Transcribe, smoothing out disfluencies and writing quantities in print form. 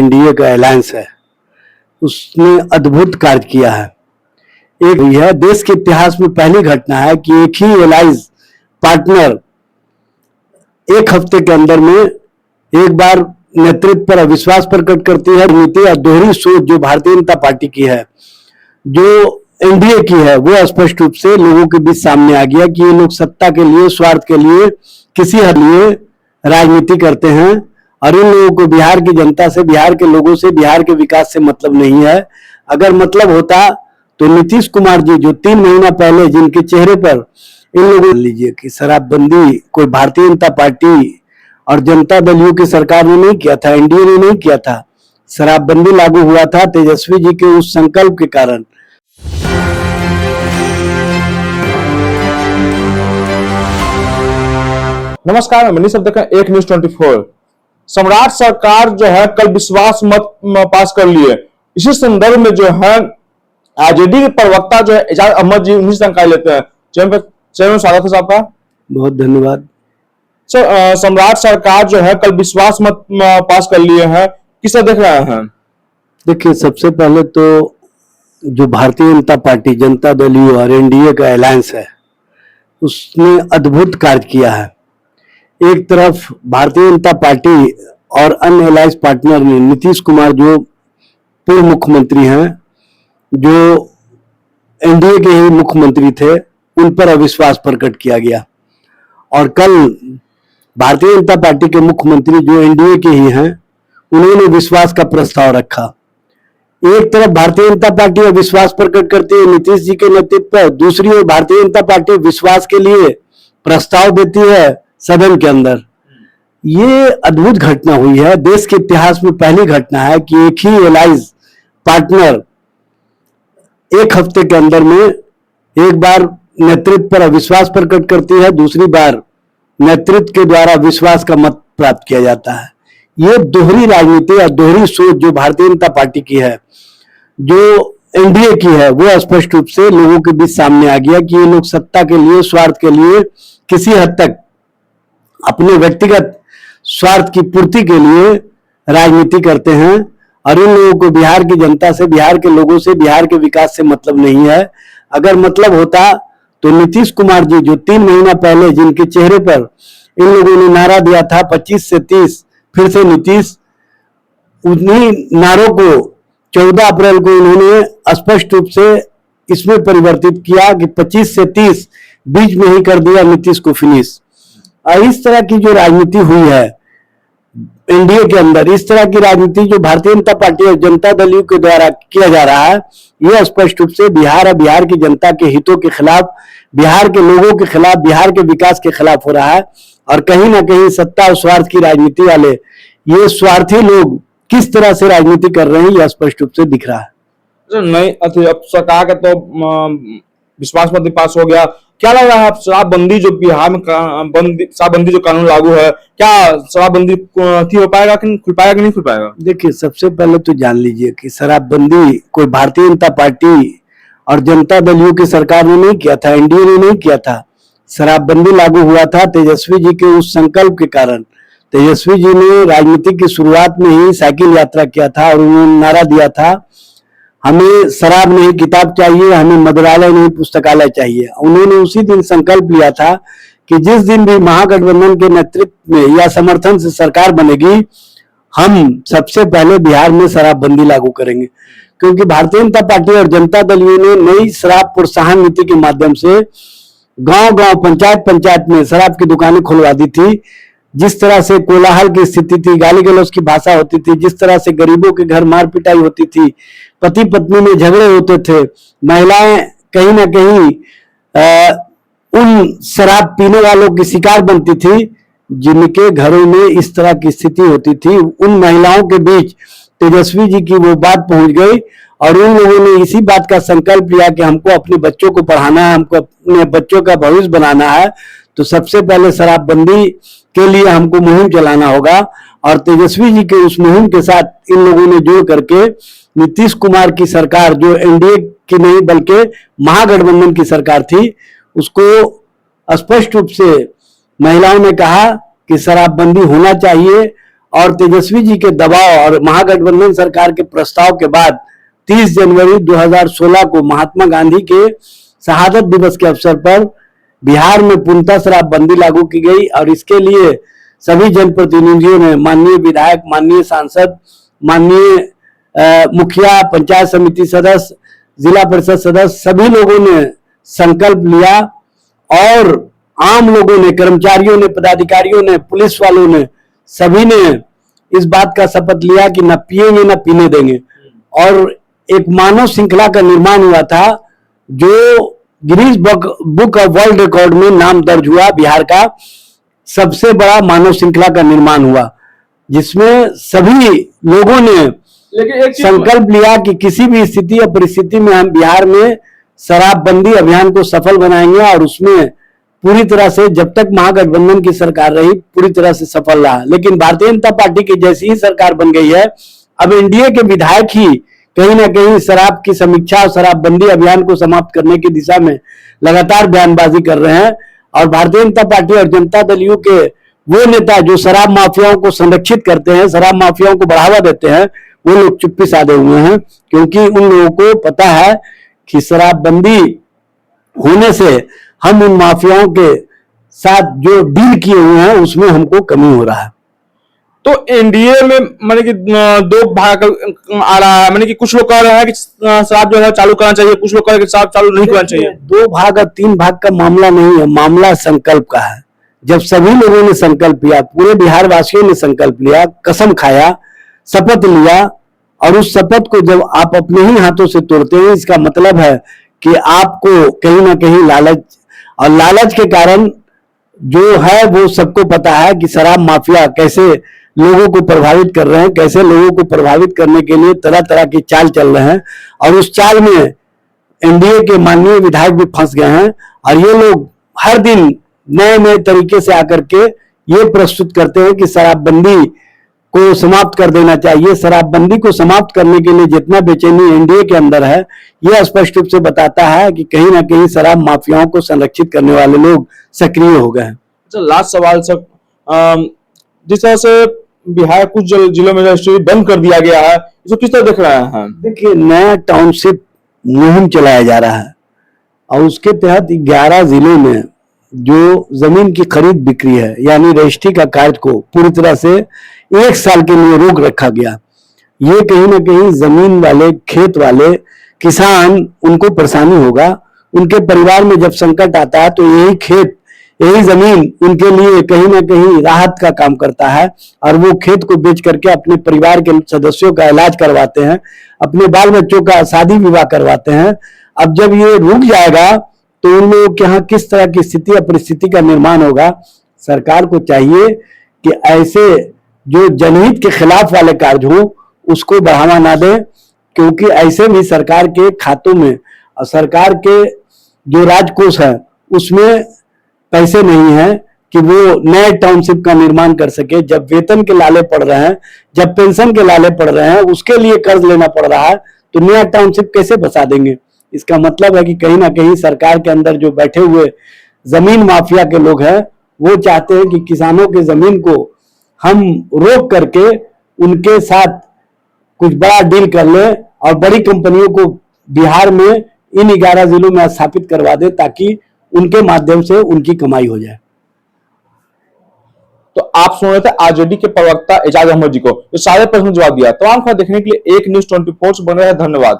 NDA का alliance है, उसने अद्भुत कार्य किया है। एक यह देश के इतिहास में पहली घटना है कि एक ही एलाइज पार्टनर एक हफ्ते के अंदर में एक बार नेतृत्व पर अविश्वास प्रकट करती है। नीति और दोहरी सोच जो भारतीय जनता पार्टी की है, जो एनडीए की है, वो स्पष्ट रूप से लोगों के बीच सामने आ गया कि ये लोग सत्ता के लिए, स्वार्थ के लिए, किसी हद लिए राजनीति करते हैं और इन लोगों को बिहार की जनता से, बिहार के लोगों से, बिहार के विकास से मतलब नहीं है। अगर मतलब होता तो नीतीश कुमार जी जो 3 महीना पहले जिनके चेहरे पर इन लोगों लीजिए कि शराबबंदी कोई भारतीय जनता पार्टी और जनता दल यू की सरकार ने नहीं किया था, एनडीए ने नहीं किया था। शराबबंदी लागू हुआ था तेजस्वी जी के उस संकल्प के कारण। नमस्कार, मैं मनीष, अब देख रहे हैं एक न्यूज 24। सम्राट सरकार जो है कल विश्वास मत पास कर लिए। इसी संदर्भ में जो है आरजेडी के प्रवक्ता जो है एजाज अहमद जी उन्हीं से जानकारी लेते हैं। चैनल में स्वागत है साहब का। बहुत धन्यवाद सर, सम्राट सरकार जो है कल विश्वास मत पास कर लिए हैं, किस तरह देख रहे हैं? देखिए, सबसे पहले तो जो भारतीय जनता पार्टी, जनता दल यू और एनडीए का अलायंस है, उसने अद्भुत कार्य किया है। एक तरफ भारतीय जनता पार्टी और अन्य अलायंस पार्टनर ने नीतीश कुमार जो पूर्व मुख्यमंत्री हैं, जो एनडीए के ही मुख्यमंत्री थे, उन पर अविश्वास प्रकट किया गया। और कल भारतीय जनता पार्टी के मुख्यमंत्री जो एनडीए के ही हैं, उन्होंने विश्वास का प्रस्ताव रखा। एक तरफ भारतीय जनता पार्टी अविश्वास प्रकट करती है नीतीश जी के नेतृत्व पर, दूसरी ओर भारतीय जनता पार्टी विश्वास के लिए प्रस्ताव देती है सदन के अंदर। ये अद्भुत घटना हुई है। देश के इतिहास में पहली घटना है कि एक ही एलाइज पार्टनर एक हफ्ते के अंदर में एक बार नेतृत्व पर अविश्वास प्रकट करती है, दूसरी बार नेतृत्व के द्वारा विश्वास का मत प्राप्त किया जाता है। ये दोहरी राजनीति और दोहरी सोच जो भारतीय जनता पार्टी की है, जो एनडीए की है, वो स्पष्ट रूप से लोगों के बीच सामने आ गया कि ये लोग सत्ता के लिए, स्वार्थ के लिए, किसी हद तक अपने व्यक्तिगत स्वार्थ की पूर्ति के लिए राजनीति करते हैं और इन लोगों को बिहार की जनता से, बिहार के लोगों से, बिहार के विकास से मतलब नहीं है। अगर मतलब होता तो नीतीश कुमार जी जो 3 महीना पहले जिनके चेहरे पर इन लोगों ने नारा दिया था 25 से 30 फिर से नीतीश, उन्हीं नारों को 14 अप्रैल को इन्होंने स्पष्ट रूप से इसमें परिवर्तित किया कि 25 से 30 बीच में ही कर दिया नीतीश को फिनिश। और इस तरह की जो राजनीति हुई है एनडीए के अंदर, इस तरह की राजनीति जो भारतीय जनता पार्टी और जनता दल यू के द्वारा किया जा रहा है, यह स्पष्ट रूप से बिहार और बिहार की जनता के हितों के खिलाफ, बिहार के लोगों के खिलाफ, बिहार के विकास के खिलाफ हो रहा है। और कहीं ना कहीं सत्ता और स्वार्थ की राजनीति वाले ये स्वार्थी लोग किस तरह से राजनीति कर रहे हैं, यह स्पष्ट रूप से दिख रहा है। नहीं, अब सरकार का तो विश्वास मत पास हो गया। क्या लग रहा है शराबबंदी जो बिहार में शराबबंदी जो कानून लागू है, क्या शराबबंदी हो पाएगा कि खुल पाएगा कि नहीं खुल पाएगा? देखिए, सबसे पहले तो जान लीजिए कि शराबबंदी कोई भारतीय जनता पार्टी और जनता दल यू की सरकार ने नहीं किया था, एनडीए ने नहीं किया था। शराबबंदी लागू हुआ था तेजस्वी जी के उस संकल्प के कारण। तेजस्वी जी ने राजनीति की शुरुआत में ही साइकिल यात्रा किया था और उन्होंने नारा दिया था, हमें शराब नहीं किताब चाहिए, हमें मदिरालय नहीं पुस्तकालय चाहिए। उन्होंने उसी दिन संकल्प लिया था कि जिस दिन भी महागठबंधन के नेतृत्व में या समर्थन से सरकार बनेगी, हम सबसे पहले बिहार में शराबबंदी लागू करेंगे। क्योंकि भारतीय जनता पार्टी और जनता दल यू ने नई शराब प्रोत्साहन नीति के माध्यम से गांव-गांव, पंचायत में शराब की दुकानें खुलवा दी थी। जिस तरह से कोलाहल की स्थिति थी, गाली गलौज की भाषा होती थी, जिस तरह से गरीबों के घर मार पिटाई होती थी, पति पत्नी में झगड़े होते थे, महिलाएं कहीं ना कहीं उन शराब पीने वालों की शिकार बनती थी, जिनके घरों में इस तरह की स्थिति होती थी। उन महिलाओं के बीच तेजस्वी जी की वो बात पहुंच गई और उन लोगों ने इसी बात का संकल्प लिया कि हमको अपने बच्चों को पढ़ाना है, हमको अपने बच्चों का भविष्य बनाना है, तो सबसे पहले शराबबंदी के लिए हमको मुहिम चलाना होगा। और तेजस्वी जी के उस मुहिम के साथ इन लोगों ने जोड़ करके नीतीश कुमार की सरकार, जो एनडीए की नहीं बल्कि महागठबंधन की सरकार थी, उसको स्पष्ट रूप से महिलाओं ने कहा कि शराबबंदी होना चाहिए और तेजस्वी जी के दबाव और महागठबंधन सरकार के प्रस्ताव के बाद 30 जनवरी 2016 को महात्मा गांधी के शहादत दिवस के अवसर पर बिहार में पूर्णतः शराबबंदी लागू की गई और इसके लिए सभी जनप्रतिनिधियों ने, माननीय विधायक, माननीय सांसद, माननीय मुखिया, पंचायत समिति सदस्य, जिला परिषद सदस्य, सभी लोगों ने संकल्प लिया और आम लोगों ने, कर्मचारियों ने, पदाधिकारियों ने, पुलिस वालों ने, सभी ने इस बात का शपथ लिया कि न पिएंगे न पीने देंगे। और एक मानव श्रृंखला का निर्माण हुआ था जो Guinness book of world record में नाम दर्ज हुआ। बिहार का सबसे बड़ा मानव श्रृंखला का निर्माण हुआ जिसमें सभी लोगों ने लेकिन एक संकल्प लिया कि किसी भी स्थिति या परिस्थिति में हम बिहार में शराबबंदी अभियान को सफल बनाएंगे और उसमें पूरी तरह से, जब तक महागठबंधन की सरकार रही, पूरी तरह से सफल रहा। लेकिन भारतीय जनता पार्टी की जैसी ही सरकार बन गई है, अब एनडीए के विधायक ही कहीं ना कहीं शराब की समीक्षा और शराबबंदी अभियान को समाप्त करने की दिशा में लगातार बयानबाजी कर रहे हैं। और भारतीय जनता पार्टी और जनता दल यू के वो नेता जो शराब माफियाओं को संरक्षित करते हैं, शराब माफियाओं को बढ़ावा देते हैं, वो लोग चुप्पी साधे हुए हैं, क्योंकि उन लोगों को पता है कि शराबबंदी होने से हम उन माफियाओं के साथ जो डील किए हुए हैं उसमें हमको कमी हो रहा है। तो एनडीए में माने कि दो भाग आ रहा है, माने कि कुछ लोग कह रहे हैं कि शराब जो है चालू करना चाहिए, कुछ लोग कह रहे हैं कि शराब चालू नहीं करना चाहिए। 2 भाग और 3 भाग का मामला नहीं है, मामला संकल्प का है। जब सभी लोगों ने संकल्प लिया, पूरे बिहार वासियों ने संकल्प लिया, कसम खाया, शपथ लिया, और उस शपथ को जब आप अपने ही हाथों से तोड़ते हैं, इसका मतलब है कि आपको कहीं ना कहीं लालच, और लालच के कारण जो है वो सबको पता है कि शराब माफिया कैसे लोगों को प्रभावित कर रहे हैं, कैसे लोगों को प्रभावित करने के लिए तरह तरह की चाल चल रहे हैं। और उस चाल में एनडीए के माननीय विधायक भी फंस गए हैं और ये लोग हर दिन नए नए तरीके से आकर के ये प्रस्तुत करते हैं कि शराबबंदी को समाप्त कर देना चाहिए। शराबबंदी को समाप्त करने के लिए जितना बेचैनी एनडीए के अंदर है, यह स्पष्ट रूप से बताता है कि कहीं ना कहीं शराब माफियाओं को संरक्षित करने वाले लोग सक्रिय हो गए हैं। अच्छा, लास्ट सवाल सर, जिस तरह से बिहार कुछ जिलों में रजिस्ट्री बंद कर दिया गया है, इसको किस तरह देख रहे हैं? देखिए, नया टाउनशिप मुहिम चलाया जा रहा है और उसके तहत 11 जिलों में जो जमीन की खरीद बिक्री है, यानी रजिस्ट्री का कार्य को पूरी तरह से 1 साल के लिए रोक रखा गया। ये कहीं ना कहीं जमीन वाले, खेत वाले किसान, उनको परेशानी होगा। उनके परिवार में जब संकट आता है तो यही खेत, यही जमीन उनके लिए कहीं ना कहीं राहत का काम करता है और वो खेत को बेच करके अपने परिवार के सदस्यों का इलाज करवाते हैं, अपने बाल बच्चों का शादी विवाह करवाते हैं। अब जब ये रुक जाएगा तो उन लोगों के यहाँ किस तरह की स्थिति या परिस्थिति का निर्माण होगा। सरकार को चाहिए कि ऐसे जो जनहित के खिलाफ वाले कार्य हो उसको बढ़ावा ना दे, क्योंकि ऐसे भी सरकार के खातों में और सरकार के जो राजकोष है उसमें पैसे नहीं है कि वो नए टाउनशिप का निर्माण कर सके। जब वेतन के लाले पड़ रहे हैं, जब पेंशन के लाले पड़ रहे हैं, उसके लिए कर्ज लेना पड़ रहा है, तो नया टाउनशिप कैसे बसा देंगे? इसका मतलब है कि कहीं ना कहीं सरकार के अंदर जो बैठे हुए जमीन माफिया के लोग हैं वो चाहते हैं कि किसानों की जमीन को हम रोक करके उनके साथ कुछ बड़ा डील कर ले और बड़ी कंपनियों को बिहार में इन 11 जिलों में स्थापित करवा दे ताकि उनके माध्यम से उनकी कमाई हो जाए। तो आप सुन रहे थे आरजेडी के प्रवक्ता एजाज अहमद जी को, जो सारे प्रश्न जवाब दिया। तमाम खबर देखने के लिए एक न्यूज़ 24 से बने रहे। धन्यवाद।